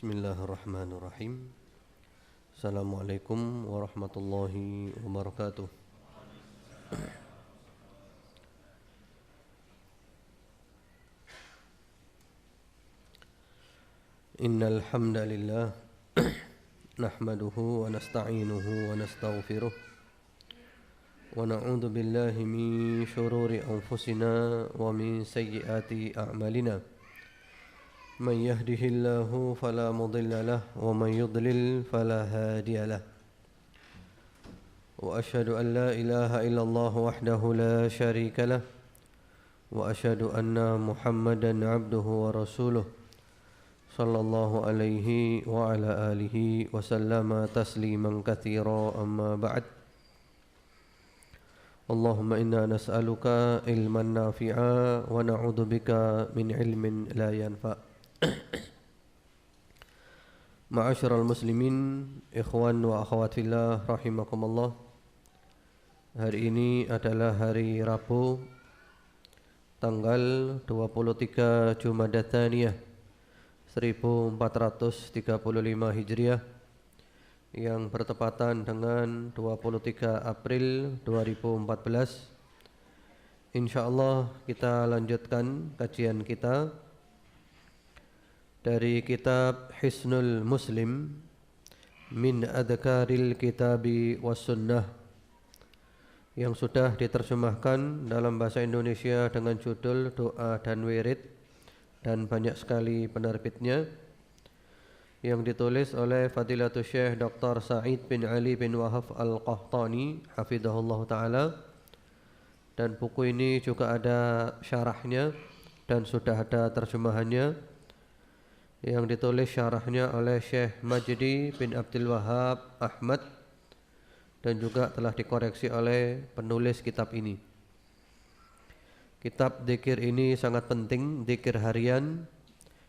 Bismillahirrahmanirrahim. Assalamualaikum warahmatullahi wabarakatuh. Innal hamdalillah nahmaduhu wa nasta'inuhu wa nastaghfiruh wa na'udzu billahi min shururi anfusina wa min sayyiati a'malina. من يهده الله فلا مضل له ومن يضلل فلا هادي له وأشهد أن لا إله إلا الله وحده لا شريك له وأشهد أن محمدا عبده ورسوله صلى الله عليه وعلى آله وسلم تسليما كثيرا أما بعد اللهم إنا نسألك علما نافعا ونعوذ بك من علم لا ينفع. Ma'asyiral muslimin, ikhwan wa akhwat fillah rahimakumullah. Hari ini adalah hari Rabu tanggal 23 Jumadats Tsaniyah 1435 Hijriah yang bertepatan dengan 23 April 2014. Insyaallah kita lanjutkan kajian kita dari kitab Hisnul Muslim min Adhkaril Kitabi was Sunnah yang sudah diterjemahkan dalam bahasa Indonesia dengan judul Doa dan Wirid dan banyak sekali penerbitnya, yang ditulis oleh Fadilatul Syekh Dr. Sa'id bin Ali bin Wahab Al-Qahtani hafizahullah ta'ala, dan buku ini juga ada syarahnya dan sudah ada terjemahannya yang ditulis syarahnya oleh Syekh Majdi bin Abdul Wahab Ahmad dan juga telah dikoreksi oleh penulis kitab ini. Kitab dzikir ini sangat penting, dzikir harian,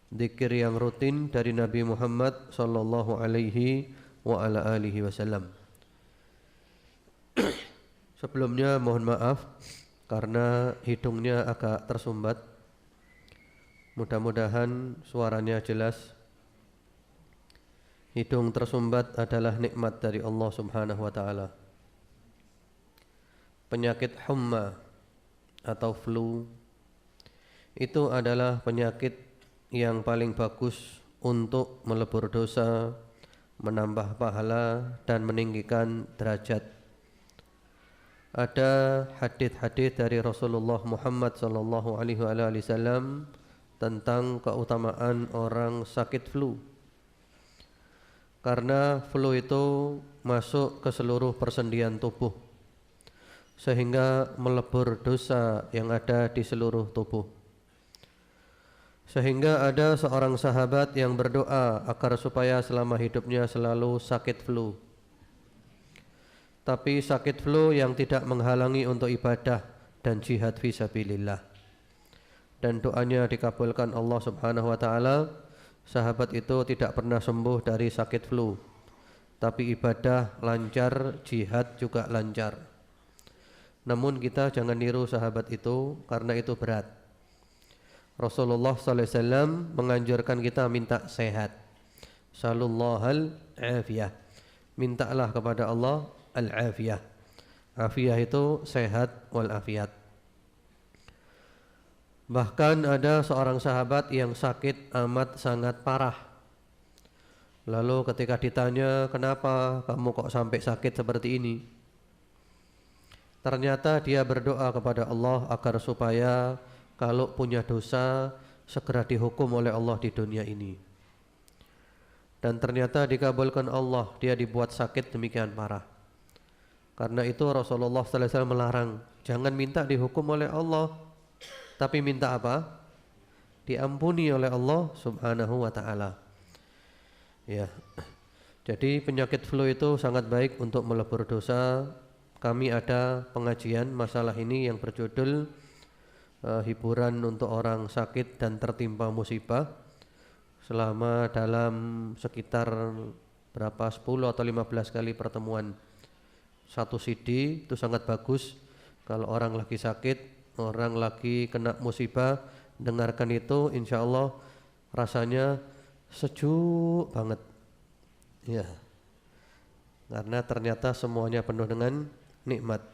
dzikir yang rutin dari Nabi Muhammad sallallahu alaihi wa ala alihi wasallam. Sebelumnya mohon maaf karena hidungnya agak tersumbat. Mudah-mudahan suaranya jelas. Hidung tersumbat adalah nikmat dari Allah Subhanahu wa ta'ala. Penyakit humma atau flu itu adalah penyakit yang paling bagus untuk melebur dosa, menambah pahala dan meninggikan derajat. Ada hadits-hadits dari Rasulullah Muhammad sallallahu alaihi wasallam tentang keutamaan orang sakit flu, karena flu itu masuk ke seluruh persendian tubuh sehingga melebur dosa yang ada di seluruh tubuh. Sehingga ada seorang sahabat yang berdoa agar supaya selama hidupnya selalu sakit flu, tapi sakit flu yang tidak menghalangi untuk ibadah dan jihad fisabilillah, dan doanya dikabulkan Allah Subhanahu wa ta'ala. Sahabat itu tidak pernah sembuh dari sakit flu, tapi ibadah lancar, jihad juga lancar. Namun kita jangan niru sahabat itu karena itu berat. Rasulullah sallallahu alaihi wasallam menganjurkan kita minta sehat. Salullahal afiyah. Mintalah kepada Allah al-afiyah. Afiyah itu sehat wal afiyat. Bahkan ada seorang sahabat yang sakit amat sangat parah. Lalu ketika ditanya, kenapa kamu kok sampai sakit seperti ini? Ternyata dia berdoa kepada Allah agar supaya kalau punya dosa segera dihukum oleh Allah di dunia ini. Dan ternyata dikabulkan Allah, dia dibuat sakit demikian parah. Karena itu Rasulullah sallallahu alaihi wasallam melarang, jangan minta dihukum oleh Allah, tapi minta apa? Diampuni oleh Allah Subhanahu wa ta'ala. Ya. Jadi penyakit flu itu sangat baik untuk melebur dosa. Kami ada pengajian masalah ini yang berjudul hiburan untuk orang sakit dan tertimpa musibah, selama dalam sekitar berapa 10 atau 15 kali pertemuan. Satu CD itu sangat bagus kalau orang lagi sakit, orang lagi kena musibah, dengarkan itu, insya Allah rasanya sejuk banget. Ya. Karena ternyata semuanya penuh dengan nikmat.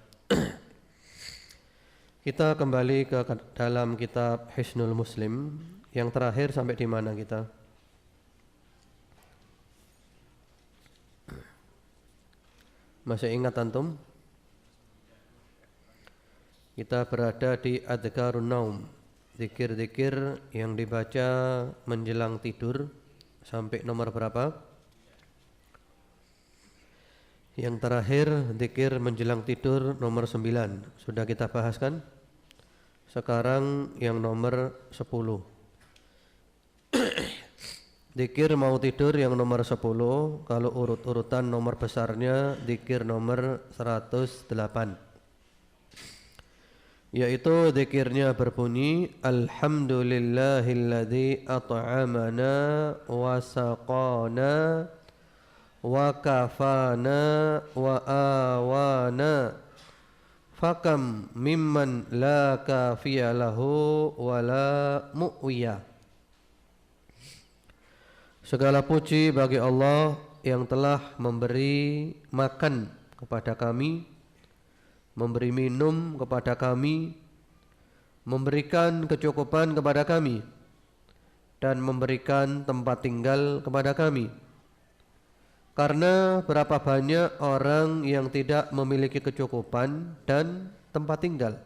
Kita kembali ke dalam kitab Hisnul Muslim. Yang terakhir sampai di mana kita? Masih ingat antum? Kita berada di Adhkarun Naum, zikir-zikir yang dibaca menjelang tidur. Sampai nomor berapa? Yang terakhir zikir menjelang tidur nomor 9. Sudah kita bahas kan? Sekarang yang nomor 10. Zikir mau tidur yang nomor 10. Kalau urut-urutan nomor besarnya zikir nomor 108, yaitu zikirnya berbunyi Alhamdulillahilladzi at'amana wa saqana wa kafana wa awana fakam mimman la kafiya lahu wa la mu'wiya. Segala puji bagi Allah yang telah memberi makan kepada kami, memberi minum kepada kami, memberikan kecukupan kepada kami, dan memberikan tempat tinggal kepada kami. Karena berapa banyak orang yang tidak memiliki kecukupan dan tempat tinggal.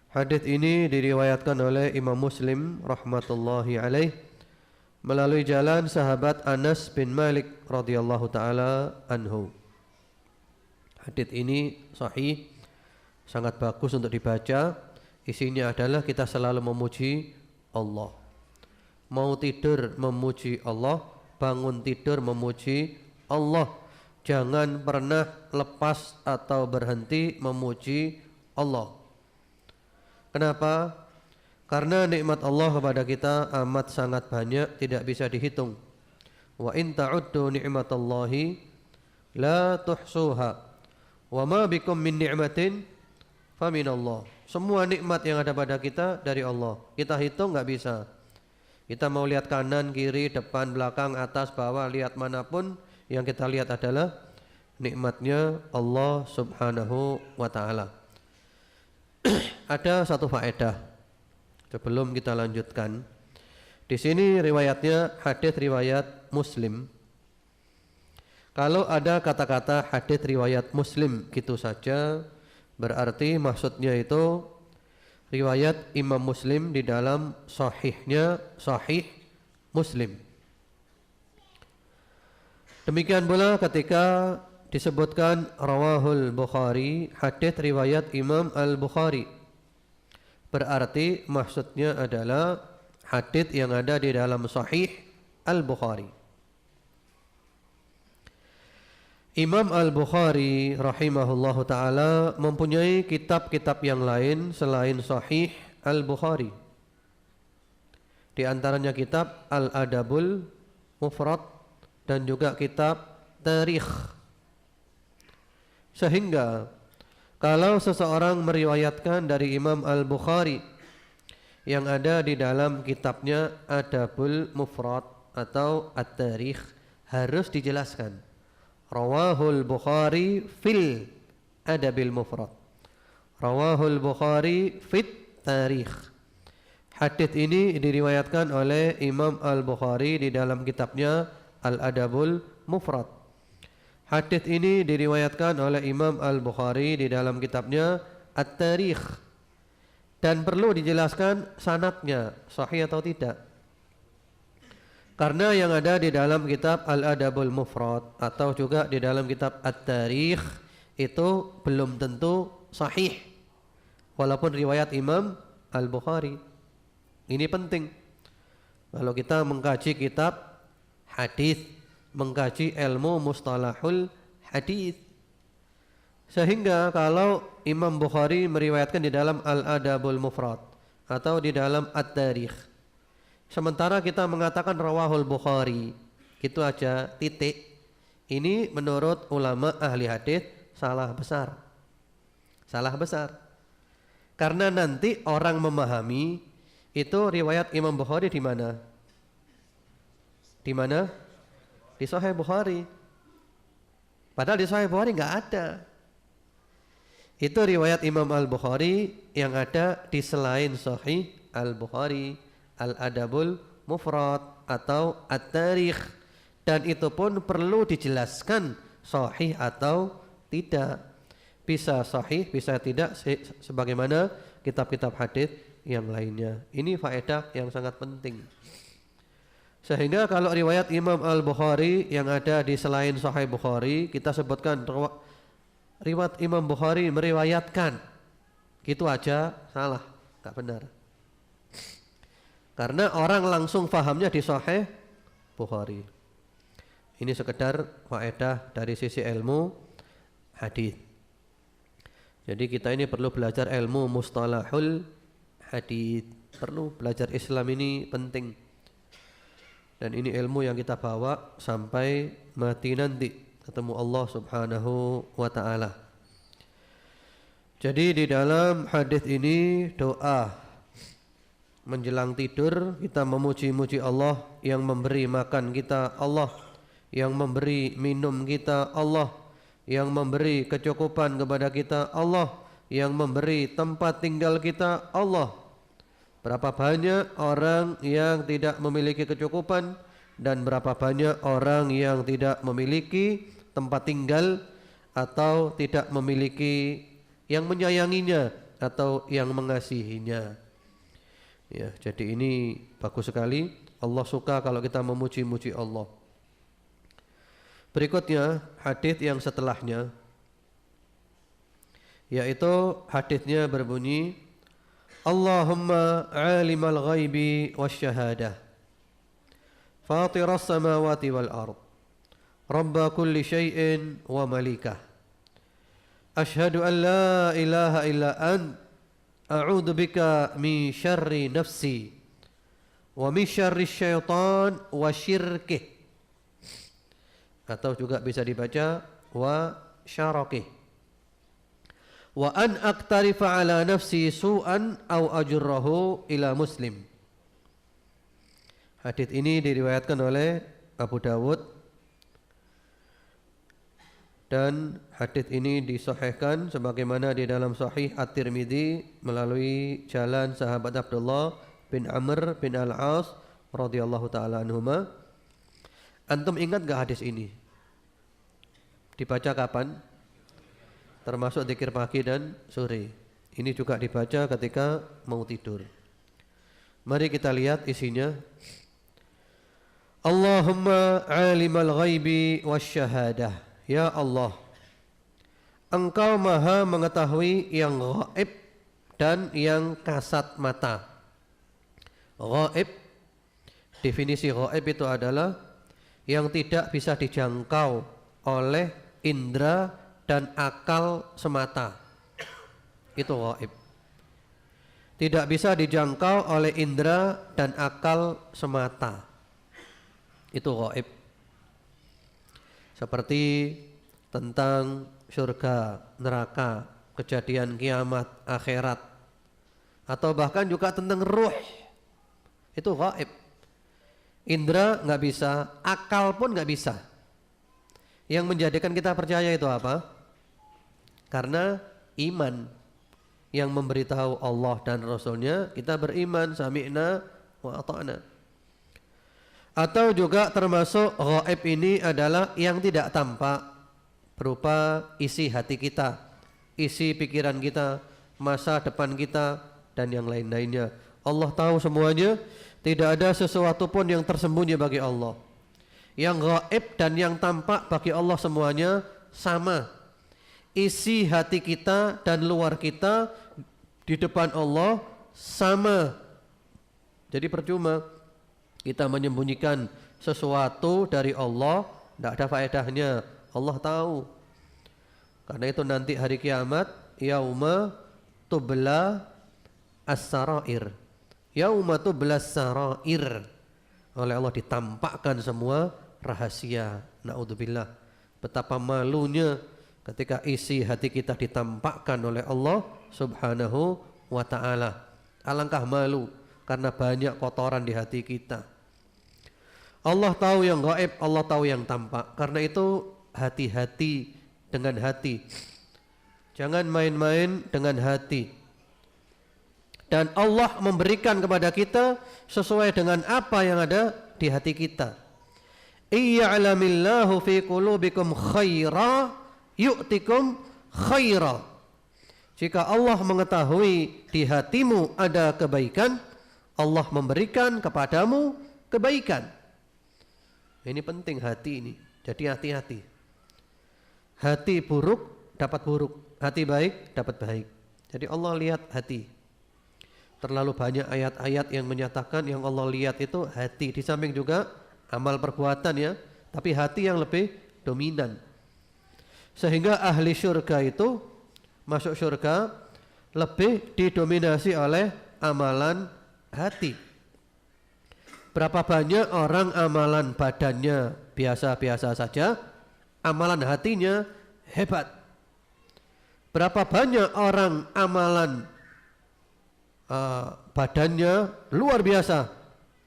Hadits ini diriwayatkan oleh Imam Muslim rahmatullahi alaih melalui jalan sahabat Anas bin Malik radhiyallahu taala anhu. Hadits ini sahih, sangat bagus untuk dibaca. Isinya adalah kita selalu memuji Allah. Mau tidur memuji Allah, bangun tidur memuji Allah. Jangan pernah lepas atau berhenti memuji Allah. Kenapa? Karena nikmat Allah kepada kita amat sangat banyak, tidak bisa dihitung. Wa in ta'uddu ni'matallahi la tuhsuha. Wa ma bikum min ni'matin faminallah. Semua nikmat yang ada pada kita dari Allah. Kita hitung enggak bisa. Kita mau lihat kanan, kiri, depan, belakang, atas, bawah, lihat manapun, yang kita lihat adalah nikmatnya Allah subhanahu wa ta'ala. Ada satu faedah sebelum kita lanjutkan. Di sini riwayatnya hadis riwayat Muslim. Kalau ada kata-kata hadis riwayat Muslim gitu saja, berarti maksudnya itu riwayat Imam Muslim di dalam sahihnya, Sahih Muslim. Demikian pula ketika disebutkan rawahul Bukhari, hadis riwayat Imam Al-Bukhari, berarti maksudnya adalah hadis yang ada di dalam Sahih Al-Bukhari. Imam Al-Bukhari rahimahullahu ta'ala mempunyai kitab-kitab yang lain selain Sahih Al-Bukhari. Di antaranya kitab Al-Adabul Mufrad dan juga kitab Tarikh. Sehingga kalau seseorang meriwayatkan dari Imam Al-Bukhari yang ada di dalam kitabnya Adabul Mufrad atau At-Tarikh, harus dijelaskan Rawahul Bukhari fil Adabil Mufrad, Rawahul Bukhari fit Tarikh. Hadits ini diriwayatkan oleh Imam Al-Bukhari di dalam kitabnya Al-Adabul Mufrad. Hadits ini diriwayatkan oleh Imam Al-Bukhari di dalam kitabnya At-Tarikh. Dan perlu dijelaskan sanadnya sahih atau tidak. Karena yang ada di dalam kitab Al-Adabul Mufrad atau juga di dalam kitab At-Tarikh itu belum tentu sahih, walaupun riwayat Imam Al-Bukhari. Ini penting. Kalau kita mengkaji kitab hadis, mengkaji ilmu mustalahul hadis, sehingga kalau Imam Bukhari meriwayatkan di dalam Al-Adabul Mufrad atau di dalam At-Tarikh, sementara kita mengatakan rawahul Bukhari, gitu aja, titik. Ini menurut ulama ahli hadis salah besar. Salah besar. Karena nanti orang memahami itu riwayat Imam Bukhari di mana? Di mana? Di Sahih Bukhari. Padahal di Sahih Bukhari nggak ada. Itu riwayat Imam Al-Bukhari yang ada di selain Sahih Al-Bukhari, Al-Adabul Mufrad atau At-Tarikh. Dan itu pun perlu dijelaskan sahih atau tidak. Bisa sahih, bisa tidak, sebagaimana kitab-kitab hadis yang lainnya. Ini faedah yang sangat penting. Sehingga kalau riwayat Imam Al-Bukhari yang ada di selain Sahih Bukhari, kita sebutkan riwayat Imam Bukhari meriwayatkan, gitu aja salah, gak benar. Karena orang langsung fahamnya di Sahih Bukhari. Ini sekedar faedah dari sisi ilmu hadis. Jadi kita ini perlu belajar ilmu mustalahul hadis, perlu belajar Islam, ini penting. Dan ini ilmu yang kita bawa sampai mati nanti, ketemu Allah Subhanahu wa ta'ala. Jadi di dalam hadis ini doa menjelang tidur, kita memuji-muji Allah yang memberi makan kita, Allah yang memberi minum kita, Allah yang memberi kecukupan kepada kita, Allah yang memberi tempat tinggal kita, Allah. Berapa banyak orang yang tidak memiliki kecukupan dan berapa banyak orang yang tidak memiliki tempat tinggal atau tidak memiliki yang menyayanginya atau yang mengasihinya. Ya, jadi ini bagus sekali. Allah suka kalau kita memuji-muji Allah. Berikutnya hadis yang setelahnya, yaitu hadisnya berbunyi, Allahumma alimal ghaibi wasyahadah, fatiras samawati wal ard, rabba kulli syai'in wa malikah, ashhadu an la ilaha illa ant, a'udzu bika min syarri nafsi wa min syarri syaitan wa syirkih. Atau juga bisa dibaca wa syarakih. Wa an aqtarifa ala nafsi su'an au ajurrahu ila Muslim. Hadis ini diriwayatkan oleh Abu Dawud dan hadis ini disahihkan sebagaimana di dalam Sahih At-Tirmidzi melalui jalan sahabat Abdullah bin Amr bin Al-As radhiyallahu taala anhuma. Antum ingat gak hadis ini? Dibaca kapan? Termasuk zikir pagi dan sore. Ini juga dibaca ketika mau tidur. Mari kita lihat isinya. Allahumma alimal ghaibi wasyahadah. Ya Allah, Engkau maha mengetahui yang ghaib dan yang kasat mata. Ghaib, definisi ghaib itu adalah yang tidak bisa dijangkau oleh indera dan akal semata. Itu ghaib. Tidak bisa dijangkau oleh indera dan akal semata. Itu ghaib. Seperti tentang surga, neraka, kejadian kiamat, akhirat, atau bahkan juga tentang ruh. Itu ghaib. Indra nggak bisa, akal pun nggak bisa. Yang menjadikan kita percaya itu apa? Karena iman yang memberitahu Allah dan Rasulnya, kita beriman, sami'na wa ata'na. Atau juga termasuk ghaib ini adalah yang tidak tampak, berupa isi hati kita, isi pikiran kita, masa depan kita, dan yang lain-lainnya. Allah tahu semuanya. Tidak ada sesuatu pun yang tersembunyi bagi Allah. Yang gaib dan yang tampak bagi Allah semuanya sama. Isi hati kita dan luar kita di depan Allah sama. Jadi percuma kita menyembunyikan sesuatu dari Allah, tidak ada faedahnya. Allah tahu. Karena itu nanti hari kiamat, yauma tubla as-sarair. Yauma tublas sarair, oleh Allah ditampakkan semua rahasia. Naudzubillah. Betapa malunya ketika isi hati kita ditampakkan oleh Allah Subhanahu wa ta'ala. Alangkah malu karena banyak kotoran di hati kita. Allah tahu yang gaib, Allah tahu yang tampak. Karena itu hati-hati dengan hati. Jangan main-main dengan hati. Dan Allah memberikan kepada kita sesuai dengan apa yang ada di hati kita. Iya'lamillahu fi qulubikum khaira yu'tikum khaira. Jika Allah mengetahui di hatimu ada kebaikan, Allah memberikan kepadamu kebaikan. Ini penting hati ini. Jadi hati-hati. Hati buruk dapat buruk, hati baik dapat baik. Jadi Allah lihat hati. Terlalu banyak ayat-ayat yang menyatakan yang Allah lihat itu hati. Di samping juga amal perbuatan ya, tapi hati yang lebih dominan. Sehingga ahli syurga itu masuk syurga lebih didominasi oleh amalan hati. Berapa banyak orang amalan badannya biasa-biasa saja, amalan hatinya hebat. Berapa banyak orang amalan badannya luar biasa,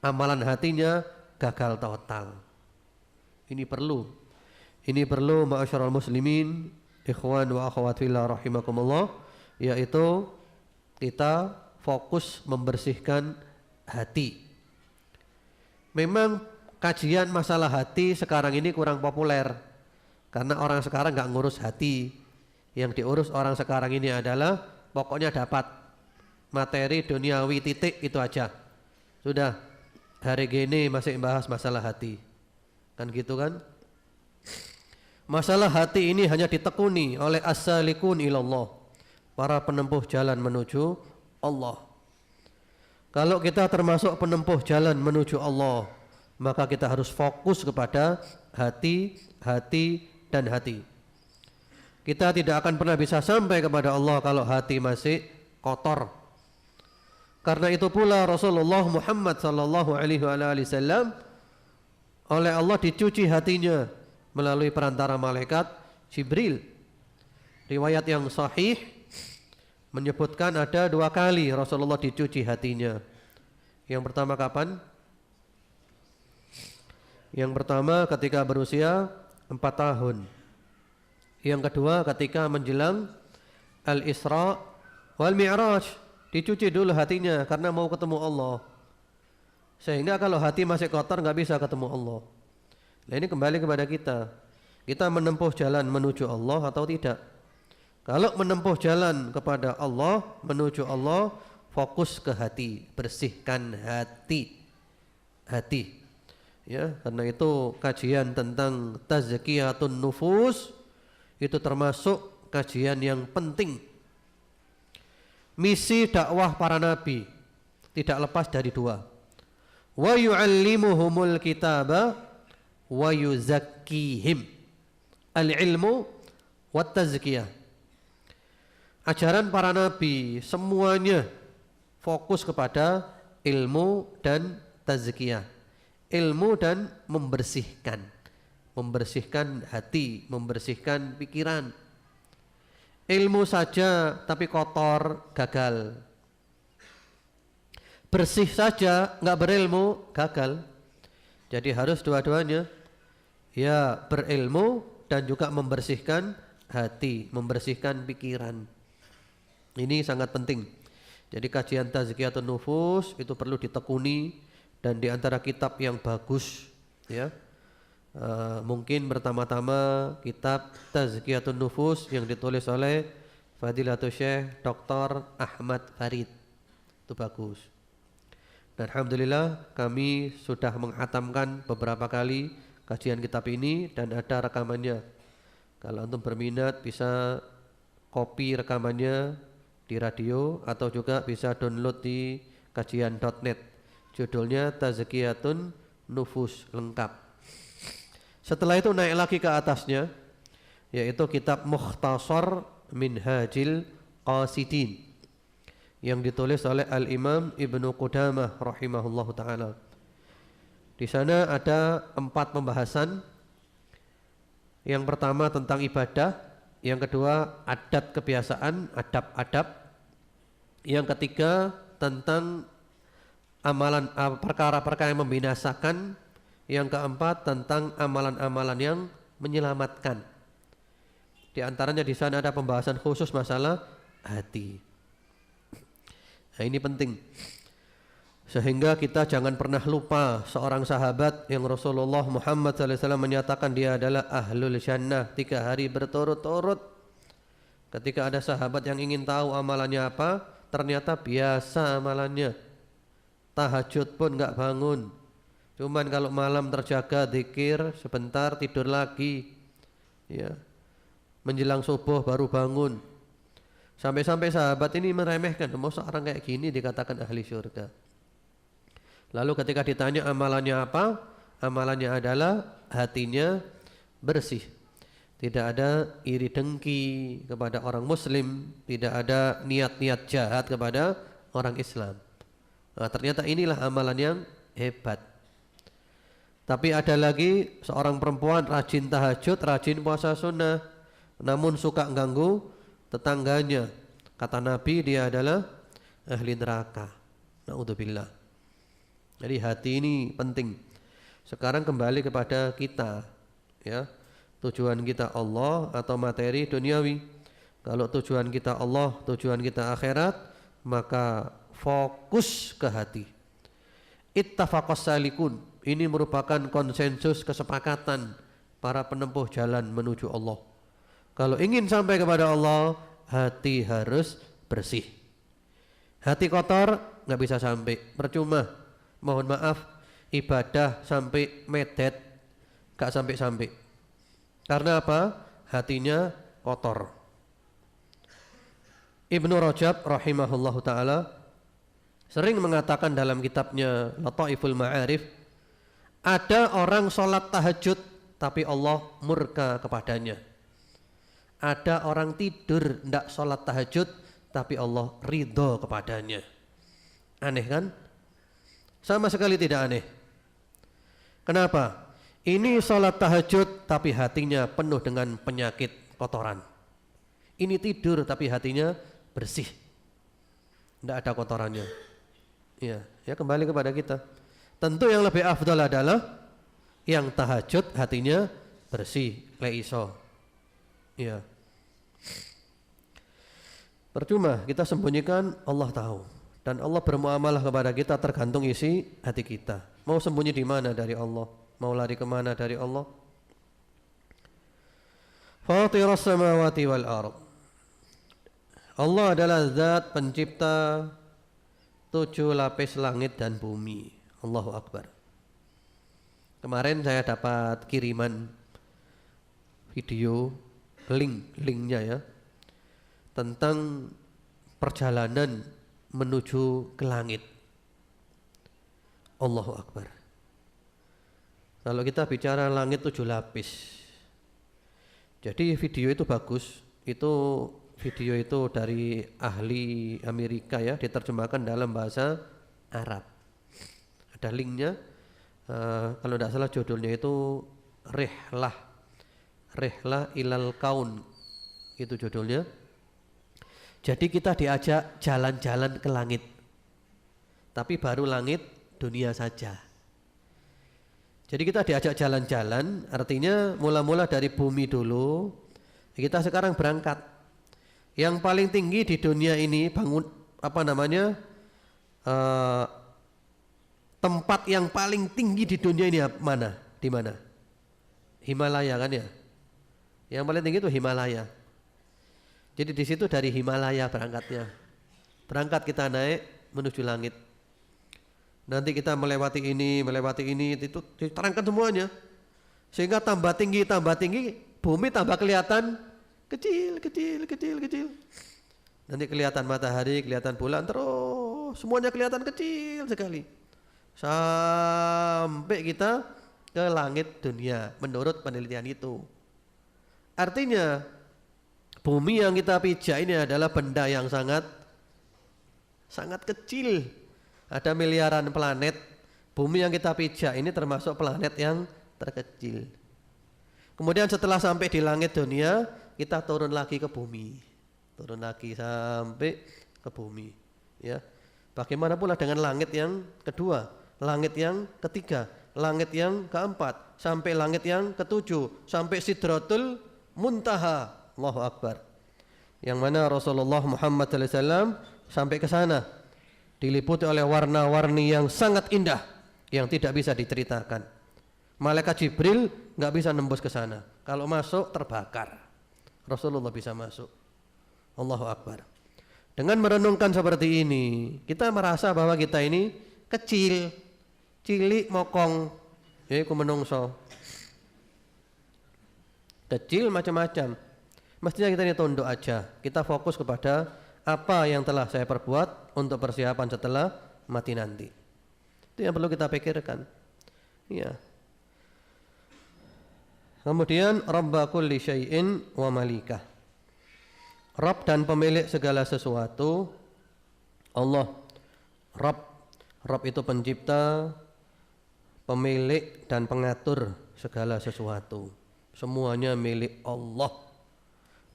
amalan hatinya gagal total. Ini perlu ma'asyiral muslimin, ikhwan wa akhwat fillah rahimakumullah, yaitu kita fokus membersihkan hati. Memang kajian masalah hati sekarang ini kurang populer karena orang sekarang nggak ngurus hati. Yang diurus orang sekarang ini adalah pokoknya dapat materi duniawi titik itu aja. Sudah hari gini masih bahas masalah hati. Kan gitu kan? Masalah hati ini hanya ditekuni oleh as-salikun ilallah, para penempuh jalan menuju Allah. Kalau kita termasuk penempuh jalan menuju Allah, maka kita harus fokus kepada hati, hati, dan hati. Kita tidak akan pernah bisa sampai kepada Allah kalau hati masih kotor. Karena itu pula Rasulullah Muhammad sallallahu alaihi wasallam oleh Allah dicuci hatinya melalui perantara malaikat Jibril. Riwayat yang sahih menyebutkan ada 2 kali Rasulullah dicuci hatinya. Yang pertama kapan? Yang pertama ketika berusia 4 tahun. Yang kedua ketika menjelang Al-Isra wal Mi'raj, dicuci dulu hatinya karena mau ketemu Allah. Sehingga kalau hati masih kotor nggak bisa ketemu Allah. Nah ini kembali kepada kita. Kita menempuh jalan menuju Allah atau tidak? Kalau menempuh jalan kepada Allah, menuju Allah, fokus ke hati, bersihkan hati. Hati. Ya, karena itu kajian tentang tazkiyatun nufus itu termasuk kajian yang penting. Misi dakwah para nabi tidak lepas dari 2. Wa yu'allimuhumul kitaba wa yuzakkihim. Al-ilmu wat tazkiyah. Ajaran para nabi semuanya fokus kepada ilmu dan tazkiyah. Ilmu dan membersihkan. Membersihkan hati, membersihkan pikiran. Ilmu saja tapi kotor, gagal. Bersih saja enggak berilmu, gagal. Jadi harus dua-duanya. Ya, berilmu dan juga membersihkan hati, membersihkan pikiran. Ini sangat penting. Jadi kajian tazkiyatun nufus itu perlu ditekuni, dan di antara kitab yang bagus ya, mungkin pertama-tama kitab Tazkiyatun Nufus yang ditulis oleh Fadilatul Syekh Dr. Ahmad Farid. Itu bagus. Dan alhamdulillah kami sudah menghatamkan beberapa kali kajian kitab ini dan ada rekamannya. Kalau antum berminat bisa copy rekamannya di radio atau juga bisa download di kajian.net. Judulnya Tazkiyatun Nufus lengkap. Setelah itu naik lagi ke atasnya, yaitu kitab Mukhtasar Minhajil Qasidin yang ditulis oleh Al-Imam Ibnu Qudamah rahimahullahu taala. Di sana ada 4 pembahasan. Yang pertama tentang ibadah, yang kedua adat kebiasaan, adab-adab. Yang ketiga tentang amalan perkara-perkara yang membinasakan. Yang keempat tentang amalan-amalan yang menyelamatkan. Di antaranya di sana ada pembahasan khusus masalah hati. Nah, ini penting. Sehingga kita jangan pernah lupa seorang sahabat yang Rasulullah Muhammad SAW menyatakan dia adalah ahlul jannah 3 hari berturut-turut. Ketika ada sahabat yang ingin tahu amalannya apa, ternyata biasa amalannya. Tahajud pun enggak bangun. Cuman kalau malam terjaga zikir sebentar tidur lagi. Ya. Menjelang subuh baru bangun. Sampai-sampai sahabat ini meremehkan, mau seorang kayak gini dikatakan ahli surga. Lalu ketika ditanya amalannya apa? Amalannya adalah hatinya bersih. Tidak ada iri dengki kepada orang muslim, tidak ada niat-niat jahat kepada orang Islam. Nah, ternyata inilah amalan yang hebat. Tapi ada lagi seorang perempuan rajin tahajud, rajin puasa sunnah, namun suka ganggu tetangganya. Kata Nabi dia adalah ahli neraka. Na'udzubillah. Jadi hati ini penting. Sekarang kembali kepada kita, ya. Tujuan kita Allah atau materi duniawi. Kalau tujuan kita Allah, tujuan kita akhirat, maka fokus ke hati. Ittafaqas salikun. Ini merupakan konsensus kesepakatan para penempuh jalan menuju Allah. Kalau ingin sampai kepada Allah, hati harus bersih. Hati kotor nggak bisa sampai, percuma. Mohon maaf, ibadah sampai medet gak sampai-sampai. Karena apa? Hatinya kotor. Ibnu Rajab rahimahullahu ta'ala sering mengatakan dalam kitabnya Lataiful Ma'arif, ada orang sholat tahajud tapi Allah murka kepadanya. Ada orang tidur tidak sholat tahajud tapi Allah ridho kepadanya. Aneh kan? Sama sekali tidak aneh. Kenapa? Ini sholat tahajud tapi hatinya penuh dengan penyakit kotoran. Ini tidur tapi hatinya bersih, tidak ada kotorannya. Ya kembali kepada kita. Tentu yang lebih afdal adalah yang tahajud hatinya bersih, leiso. Ya. Percuma kita sembunyikan, Allah tahu. Dan Allah bermuamalah kepada kita tergantung isi hati kita. Mau sembunyi di mana dari Allah? Mau lari kemana dari Allah? Fatiras samawati wal ardh. Allah adalah zat pencipta 7 lapis langit dan bumi. Allahu Akbar. Kemarin saya dapat kiriman video linknya ya, tentang perjalanan menuju ke langit. Allahu Akbar. Kalau kita bicara langit 7 lapis, jadi video itu bagus. Video itu dari ahli Amerika ya, diterjemahkan dalam bahasa Arab. Ada linknya. Kalau tidak salah judulnya itu Rihlah ilal Kaun, itu judulnya. Jadi kita diajak jalan-jalan ke langit, tapi baru langit dunia saja. Jadi kita diajak jalan-jalan, artinya mula-mula dari bumi dulu. Kita sekarang berangkat. Yang paling tinggi di dunia ini tempat yang paling tinggi di dunia ini mana? Di mana? Himalaya kan ya? Yang paling tinggi itu Himalaya. Jadi di situ dari Himalaya berangkatnya. Berangkat kita naik menuju langit. Nanti kita melewati ini itu diterangkan semuanya. Sehingga tambah tinggi, bumi tambah kelihatan kecil. Nanti kelihatan matahari, kelihatan bulan, terus semuanya kelihatan kecil sekali. Sampai kita ke langit dunia menurut penelitian itu. Artinya bumi yang kita pijak ini adalah benda yang sangat kecil. Ada miliaran planet. Bumi yang kita pijak ini termasuk planet yang terkecil. Kemudian setelah sampai di langit dunia, kita turun lagi ke bumi. Turun lagi sampai ke bumi. Ya. Bagaimana pula dengan langit yang kedua, langit yang ketiga, langit yang keempat, sampai langit yang ketujuh, sampai Sidratul Muntaha. Allahu Akbar. Yang mana Rasulullah Muhammad SAW sampai ke sana, diliputi oleh warna-warni yang sangat indah yang tidak bisa diceritakan. Malaikat Jibril nggak bisa nembus ke sana. Kalau masuk terbakar. Rasulullah bisa masuk. Allahu Akbar. Dengan merenungkan seperti ini, kita merasa bahwa kita ini kecil, cilik mokong, yaitu menungso. Kecil macam-macam. Mestinya kita ini tunduk aja. Kita fokus kepada apa yang telah saya perbuat untuk persiapan setelah mati nanti. Itu yang perlu kita pikirkan. Ya. Kemudian Rabba kulli syai'in wa malikah. Rabb dan pemilik segala sesuatu, Allah. Rabb itu pencipta, pemilik dan pengatur segala sesuatu. Semuanya milik Allah.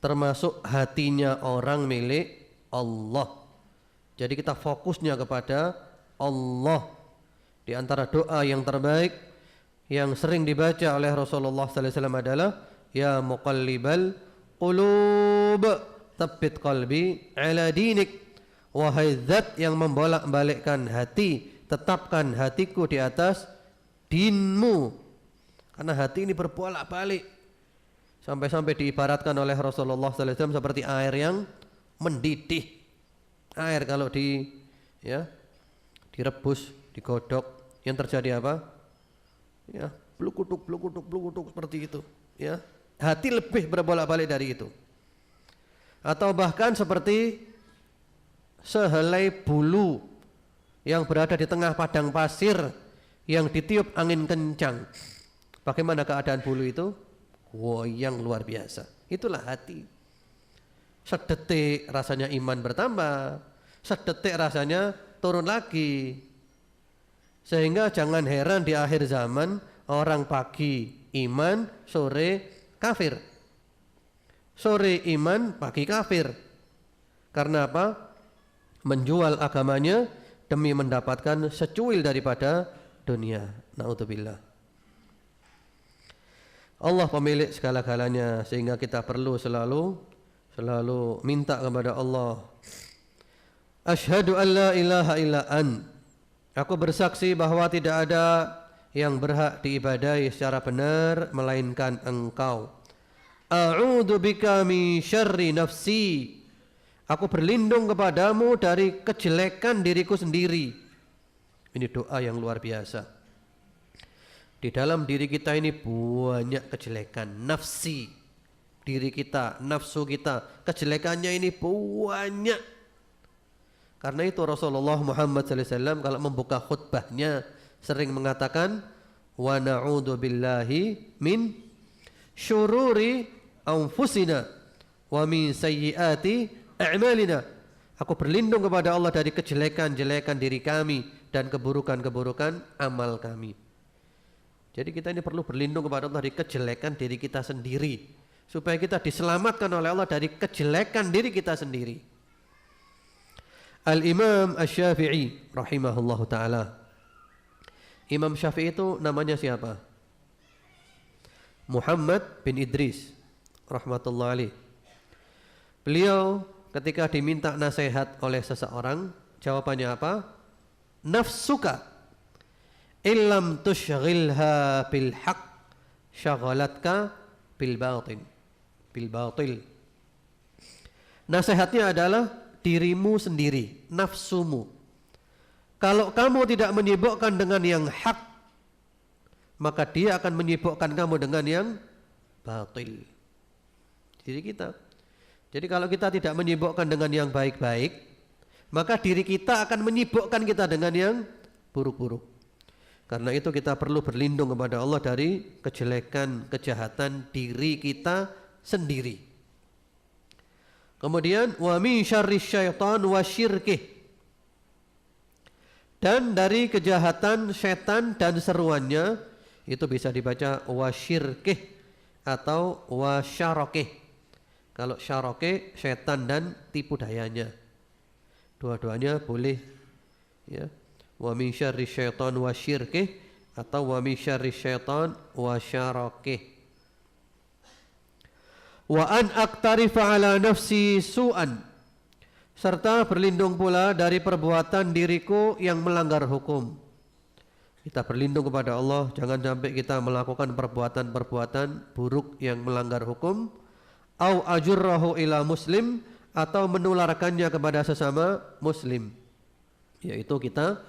Termasuk hatinya orang milik Allah. Jadi kita fokusnya kepada Allah. Di antara doa yang terbaik yang sering dibaca oleh Rasulullah sallallahu alaihi wasallam adalah ya muqallibal qulub tsabbit qalbi ala dinik. Wahai zat yang membolak-balikkan hati, tetapkan hatiku di atas dinmu. Karena hati ini berbolak-balik. Sampai-sampai diibaratkan oleh Rasulullah sallallahu alaihi wasallam seperti air yang mendidih. Air kalau direbus, digodok, yang terjadi apa? Ya, blukutuk seperti itu, ya. Hati lebih berbolak-balik dari itu. Atau bahkan seperti sehelai bulu yang berada di tengah padang pasir yang ditiup angin kencang. Bagaimana keadaan bulu itu? Goyang luar biasa. Itulah hati. Sedetik rasanya iman bertambah, sedetik rasanya turun lagi. Sehingga jangan heran di akhir zaman orang pagi iman, sore kafir. Sore iman, pagi kafir. Karena apa? Menjual agamanya demi mendapatkan secuil daripada dunia. Na'udzubillah. Allah pemilik segala-galanya, sehingga kita perlu selalu minta kepada Allah. Asyhadu an la ilaha illa an. Aku bersaksi bahwa tidak ada yang berhak diibadahi secara benar melainkan Engkau. A'udzu bika min syarri nafsi. Aku berlindung kepadamu dari kejelekan diriku sendiri. Ini doa yang luar biasa. Di dalam diri kita ini banyak kejelekan. Nafsi, diri kita, nafsu kita, kejelekannya ini banyak. Karena itu Rasulullah Muhammad SAW kalau membuka khutbahnya sering mengatakan wa na'udzu billahi min syururi anfusina wa min sayyiati a'malina. Aku berlindung kepada Allah dari kejelekan-jelekan diri kami dan keburukan-keburukan amal kami. Jadi kita ini perlu berlindung kepada Allah dari kejelekan diri kita sendiri, supaya kita diselamatkan oleh Allah dari kejelekan diri kita sendiri. Al-Imam Asy-Syafi'i rahimahullahu ta'ala. Imam Syafi'i itu namanya siapa? Muhammad bin Idris rahmatullah alaih. Beliau ketika diminta nasihat oleh seseorang, jawabannya apa? Nafsuka illam tushghilha bil haqq syaghalatka bil batil. Nasihatnya adalah dirimu sendiri, nafsumu. Kalau kamu tidak menyibukkan dengan yang hak, maka dia akan menyibukkan kamu dengan yang batil. Diri kita. Jadi kalau kita tidak menyibukkan dengan yang baik-baik, maka diri kita akan menyibukkan kita dengan yang buruk-buruk. Karena itu kita perlu berlindung kepada Allah dari kejelekan, kejahatan diri kita sendiri. Kemudian wa min syarri syaitan wa syirkih. Dan dari kejahatan setan dan seruannya, itu bisa dibaca wa syirkih atau wa syarokih. Kalau syarokih setan dan tipu dayanya, dua-duanya boleh, ya. Wa min syarri syaitan wa syirkih atau wa min syarri syaitan wa syarakih. Wa an aqtarifa ala nafsi su'an, serta berlindung pula dari perbuatan diriku yang melanggar hukum. Kita berlindung kepada Allah, jangan sampai kita melakukan perbuatan-perbuatan buruk yang melanggar hukum. Au ajurrahu ila muslim, atau menularkannya kepada sesama muslim, yaitu kita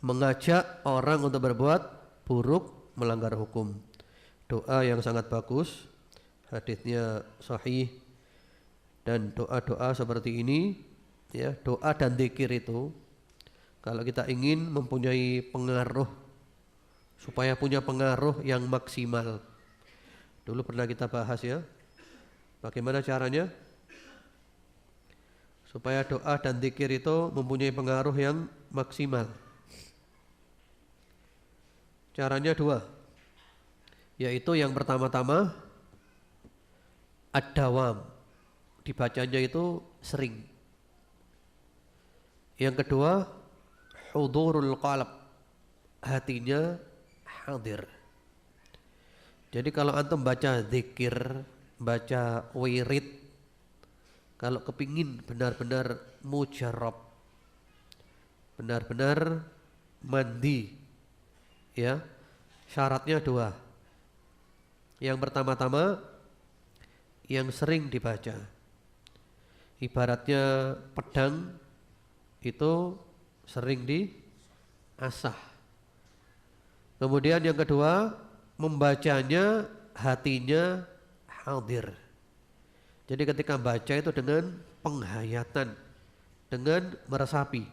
mengajak orang untuk berbuat buruk, melanggar hukum. Doa yang sangat bagus, hadisnya sahih, dan doa-doa seperti ini, ya, doa dan zikir itu kalau kita ingin mempunyai pengaruh, supaya punya pengaruh yang maksimal. Dulu pernah kita bahas, ya, bagaimana caranya supaya doa dan zikir itu mempunyai pengaruh yang maksimal. Caranya dua, yaitu yang pertama-tama ad-dawam, dibacanya itu sering. Yang kedua hudurul qalb, hatinya hadir. Jadi kalau antum baca zikir, baca wirid, kalau kepingin benar-benar mujarab, benar-benar mandi, ya, syaratnya dua. Yang pertama-tama yang sering dibaca, ibaratnya pedang itu sering diasah. Kemudian yang kedua, membacanya hatinya hadir. Jadi ketika baca itu dengan penghayatan, dengan meresapi.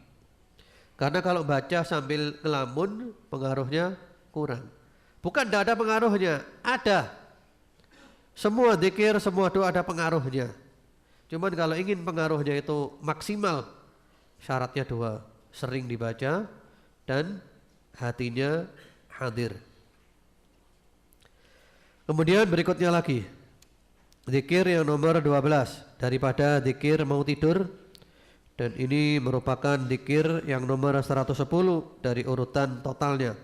Karena kalau baca sambil ngelamun, pengaruhnya kurang. Bukan tidak ada pengaruhnya, ada. Semua zikir, semua doa ada pengaruhnya. Cuman kalau ingin pengaruhnya itu maksimal, syaratnya dua, sering dibaca dan hatinya hadir. Kemudian berikutnya lagi, zikir yang nomor 12 daripada zikir mau tidur, dan ini merupakan zikir yang nomor 110 dari urutan totalnya.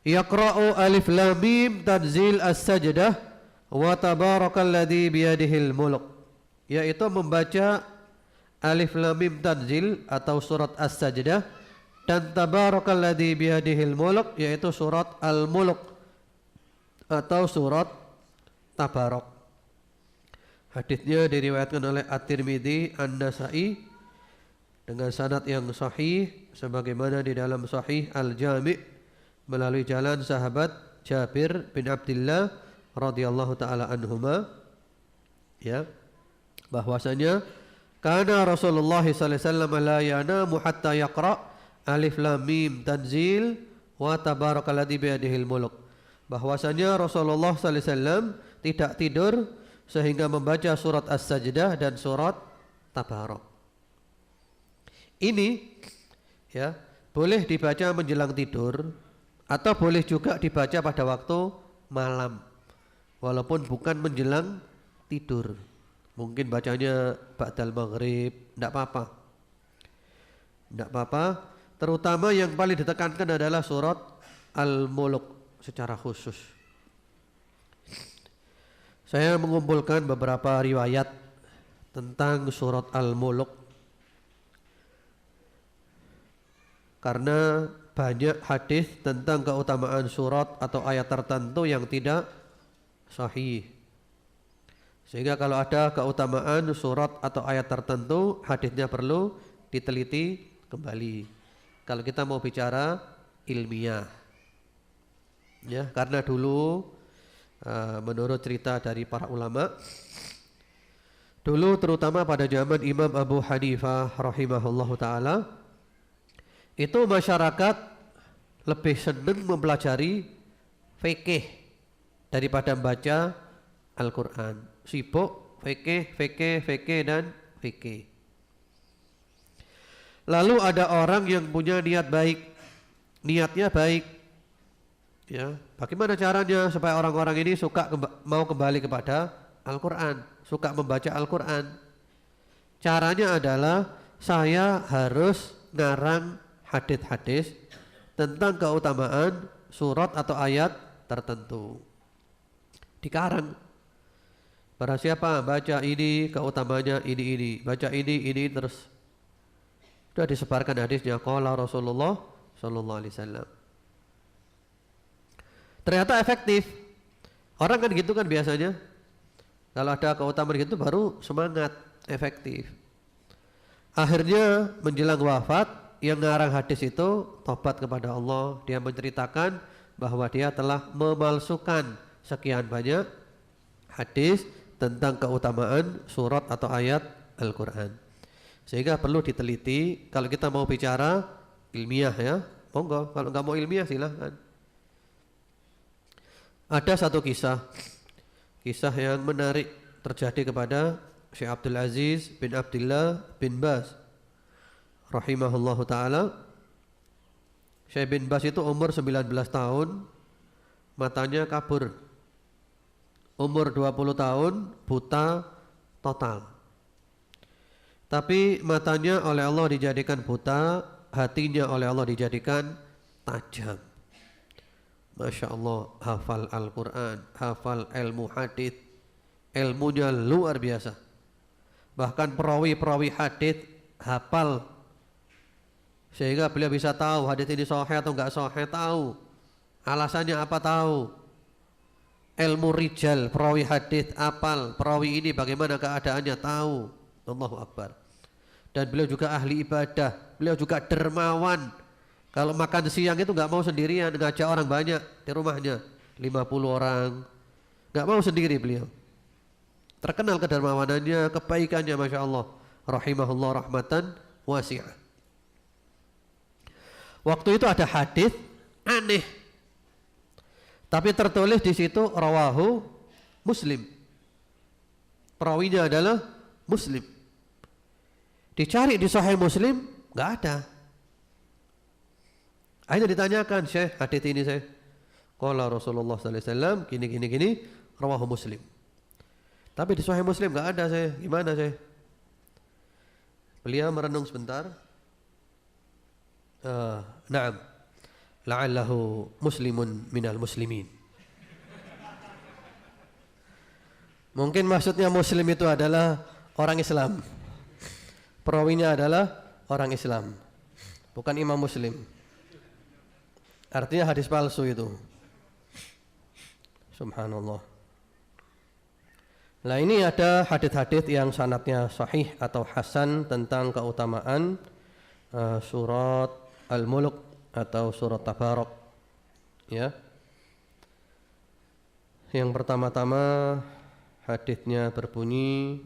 Yaqra'u alif lam mim tanzil as-sajdah wa tabarakalladzi biyadihil mulk, yaitu membaca alif lam mim tanzil atau surat as-sajdah dan tabarakalladzi biyadihil mulk, yaitu surat al-mulk atau surat tabarak. Hadisnya diriwayatkan oleh At-Tirmidzi, An-Nasa'i dengan sanad yang sahih sebagaimana di dalam Sahih Al-Jami' melalui jalan sahabat Jabir bin Abdullah radhiyallahu taala anhuma, ya, bahwasanya kana Rasulullah sallallahu alaihi wasallam la yanamu hatta yaqra alif lam mim tanzil wa tabarakalladzi biyadihil mulk, bahwasanya Rasulullah sallallahu alaihi wasallam tidak tidur sehingga membaca surat As-Sajdah dan surat Tabarak. Ini, ya, boleh dibaca menjelang tidur atau boleh juga dibaca pada waktu malam, walaupun bukan menjelang tidur. Mungkin bacanya ba'dal maghrib, tidak apa-apa. Tidak apa-apa, terutama yang paling ditekankan adalah surat Al-Mulk secara khusus. Saya mengumpulkan beberapa riwayat tentang surat Al-Mulk karena banyak hadis tentang keutamaan surat atau ayat tertentu yang tidak sahih. Sehingga kalau ada keutamaan surat atau ayat tertentu, hadisnya perlu diteliti kembali. Kalau kita mau bicara ilmiah, ya, karena dulu menurut cerita dari para ulama, dulu terutama pada zaman Imam Abu Hanifah rahimahullahu taala, itu masyarakat lebih senang mempelajari fikih daripada membaca Al-Quran. Sibuk fikih dan fikih. Lalu ada orang yang punya niat baik, niatnya baik, ya, bagaimana caranya supaya orang-orang ini mau kembali kepada Al-Quran, suka membaca Al-Quran? Caranya adalah saya harus ngarang hadis-hadis tentang keutamaan surat atau ayat tertentu. Dikarang. Barang siapa baca ini keutamanya ini, baca ini terus. Sudah disebarkan hadisnya qala Rasulullah sallallahu alaihi wasallam. Ternyata efektif. Orang kan gitu kan biasanya. Kalau ada keutamaan gitu baru semangat, efektif. Akhirnya menjelang wafat yang ngarang hadis itu tobat kepada Allah. Dia menceritakan bahwa dia telah memalsukan sekian banyak hadis tentang keutamaan surat atau ayat Al-Quran. Sehingga perlu diteliti. Kalau kita mau bicara ilmiah ya, monggo. Kalau nggak mau ilmiah silahkan. Ada satu kisah yang menarik terjadi kepada Syekh Abdul Aziz bin Abdullah bin Baz rahimahullahu ta'ala. Syekh bin Baz itu umur 19 tahun, matanya kabur. Umur 20 tahun, buta total. Tapi matanya oleh Allah dijadikan buta, hatinya oleh Allah dijadikan tajam. Masya Allah, hafal Al-Quran, hafal ilmu hadith, ilmunya luar biasa. Bahkan perawi-perawi hadith hafal, sehingga beliau bisa tahu hadith ini sahih atau enggak sahih, tahu alasannya apa, tahu ilmu rijal, perawi hadith hafal, perawi ini bagaimana keadaannya tahu. Allahu Akbar. Dan beliau juga ahli ibadah, beliau juga dermawan. Kalau makan siang itu nggak mau sendirian, ngajak orang banyak di rumahnya, 50 orang, nggak mau sendiri beliau. Terkenal kedermawanannya, kebaikannya, masya Allah, rahimahullah rahmatan wasi'ah. Waktu itu ada hadis aneh, tapi tertulis di situ rawahu Muslim. Perawinya adalah Muslim. Dicari di Sahih Muslim, nggak ada. Akhirnya ditanyakan, Syekh, hadis ini Syekh, qala Rasulullah sallallahu alaihi wasallam gini, rawahu Muslim. Tapi di Sahih Muslim enggak ada, Syekh. Gimana, Syekh? Beliau merenung sebentar. Na'am. La'allahu muslimun minal muslimin. Mungkin maksudnya muslim itu adalah orang Islam. Perawinya adalah orang Islam, bukan imam Muslim. Artinya hadis palsu itu. Subhanallah. Nah, ini ada hadis-hadis yang sanadnya sahih atau hasan tentang keutamaan surat Al-Mulk atau surat Tabarak. Ya. Yang pertama-tama hadisnya berbunyi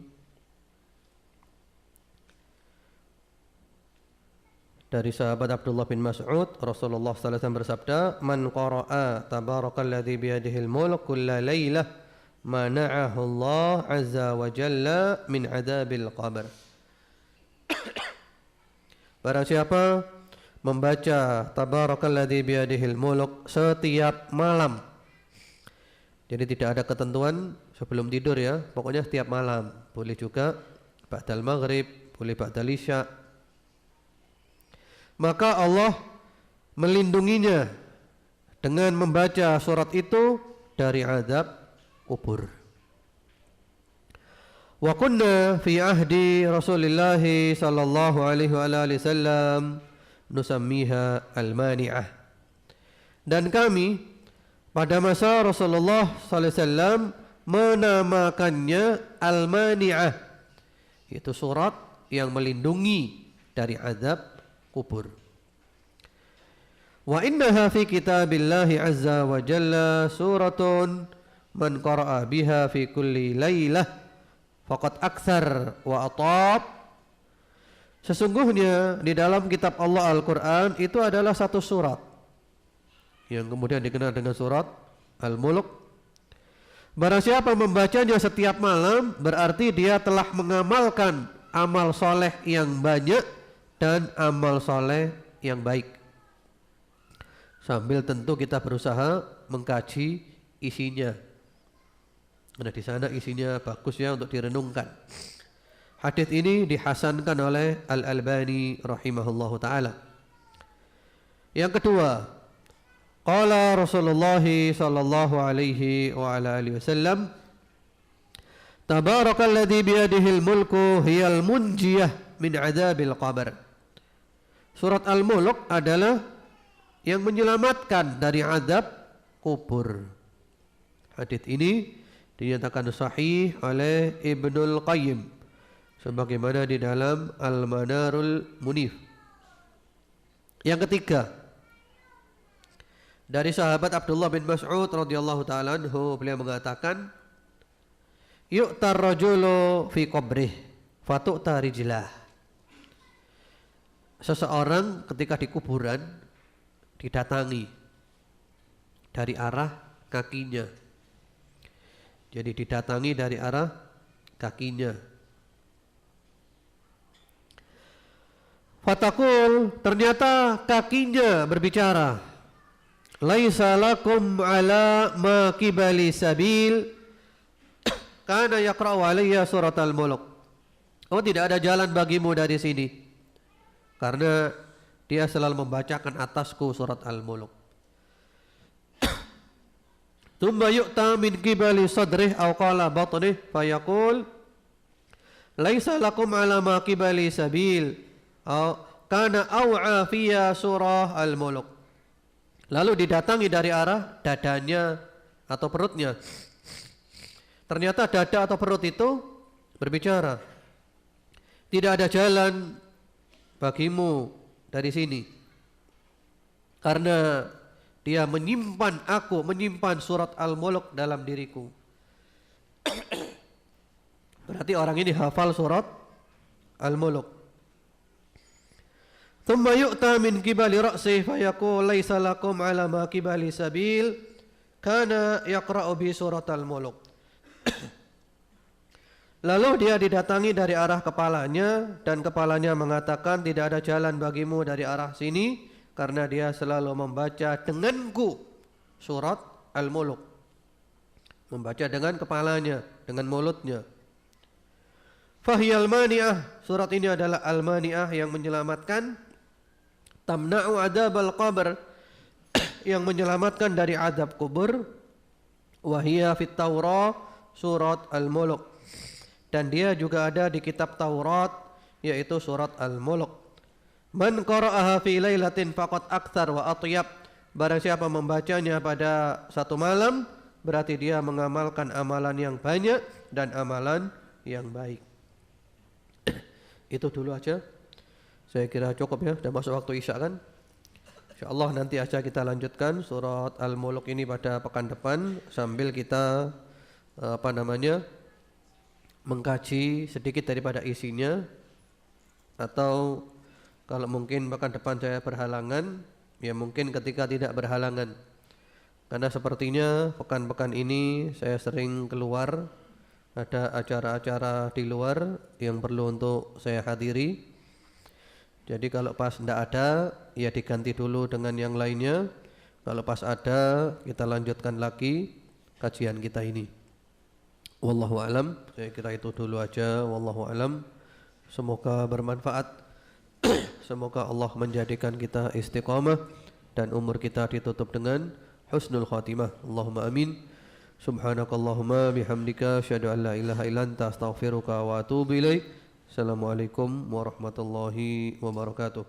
dari sahabat Abdullah bin Mas'ud, Rasulullah sallallahu alaihi wasallam bersabda, "Man qara'a tabarakalladzi biyadihil mulk kulla lailah mana'ahu Allah azza wa jalla min adzabil qabr." Barang siapa membaca tabarakalladzi biyadihil mulk setiap malam. Jadi tidak ada ketentuan sebelum tidur ya, pokoknya setiap malam. Boleh juga ba'dal maghrib, boleh ba'dal isya. Maka Allah melindunginya dengan membaca surat itu dari azab kubur. Wa kunna fi ahdi Rasulillah sallallahu alaihi wasallam nusammiha al-mani'ah. Dan kami pada masa Rasulullah sallallahu alaihi wasallam menamakannya al-mani'ah. Itu surat yang melindungi dari azab kubur. Wa innaha fi kitabillahi azza wa jalla suratun man qara'a biha fi kulli lailah faqad akthar wa atab. Sesungguhnya di dalam kitab Allah Al-Quran itu adalah satu surat yang kemudian dikenal dengan surat Al-Mulk. Barang siapa membacanya setiap malam berarti dia telah mengamalkan amal soleh yang banyak dan amal soleh yang baik. Sambil tentu kita berusaha mengkaji isinya. Nah, di sana isinya bagus ya untuk direnungkan. Hadis ini dihasankan oleh Al-Albani rahimahullahu taala. Yang kedua, Qala Rasulullah sallallahu alaihi wa ala alihi wasallam, Tabarakalladzi biyadihil mulku hiyal munjiyah min adzabil qabr. Surat Al-Mulk adalah yang menyelamatkan dari azab kubur. Hadis ini dinyatakan sahih oleh Ibnul Qayyim sebagaimana di dalam Al-Manarul Munif. Yang ketiga, dari sahabat Abdullah bin Mas'ud radhiyallahu taala anhu, beliau mengatakan, yu'tar rajulu fi qabrih fatu'ta rijlah. Seseorang ketika di kuburan didatangi dari arah kakinya. Jadi didatangi dari arah kakinya. Fatakul, ternyata kakinya berbicara, laisa lakum ala ma kibali sabil kana yaqra'u alayya surat Al-Mulk. Oh, tidak ada jalan bagimu dari sini, karena dia selalu membacakan atasku surat Al-Mulk. Thumma yu'ta min qibali sadrih aw qala batnih fayaqul laisa lakum ala ma qibali sabil aw kana aw'a fiya surah Al-Mulk. Lalu didatangi dari arah dadanya atau perutnya. Ternyata dada atau perut itu berbicara, tidak ada jalan bagimu dari sini, karena dia menyimpan surat Al-Mulk dalam diriku. Berarti orang ini hafal surat Al-Mulk. Thumma yu'ta min qibali ra'sih fayaqul laisa lakum ala ma qibali sabil kana yaqra'u bi surat Al-Mulk. Lalu dia didatangi dari arah kepalanya, dan kepalanya mengatakan tidak ada jalan bagimu dari arah sini, karena dia selalu membaca denganku surat Al-Mulk. Membaca dengan kepalanya, dengan mulutnya. Fahiyal mani'ah, surat ini adalah al-mani'ah yang menyelamatkan. Tamna'u adabal qabr, yang menyelamatkan dari adab kubur. Wahiyya fit Taurah, surat Al-Mulk, dan dia juga ada di kitab Taurat, yaitu surat Al-Mulk. Man qara'aha fi lailatin faqad aktsar wa atyab. Barang siapa membacanya pada satu malam, berarti dia mengamalkan amalan yang banyak dan amalan yang baik. Itu dulu aja. Saya kira cukup ya, sudah masuk waktu Isya kan? Insyaallah nanti aja kita lanjutkan surat Al-Mulk ini pada pekan depan, sambil kita mengkaji sedikit daripada isinya, atau kalau mungkin pekan depan saya berhalangan, ya mungkin ketika tidak berhalangan, karena sepertinya pekan-pekan ini saya sering keluar, ada acara-acara di luar yang perlu untuk saya hadiri. Jadi kalau pas tidak ada, ya diganti dulu dengan yang lainnya. Kalau pas ada, kita lanjutkan lagi kajian kita ini. Wallahu alam, saya kira itu dulu aja. Wallahu alam. Semoga bermanfaat. Semoga Allah menjadikan kita istiqamah dan umur kita ditutup dengan husnul khatimah. Allahumma amin. Subhanakallahumma bihamdika asyhadu an la ilaha illa anta astaghfiruka wa atubu ilaik. Assalamualaikum warahmatullahi wabarakatuh.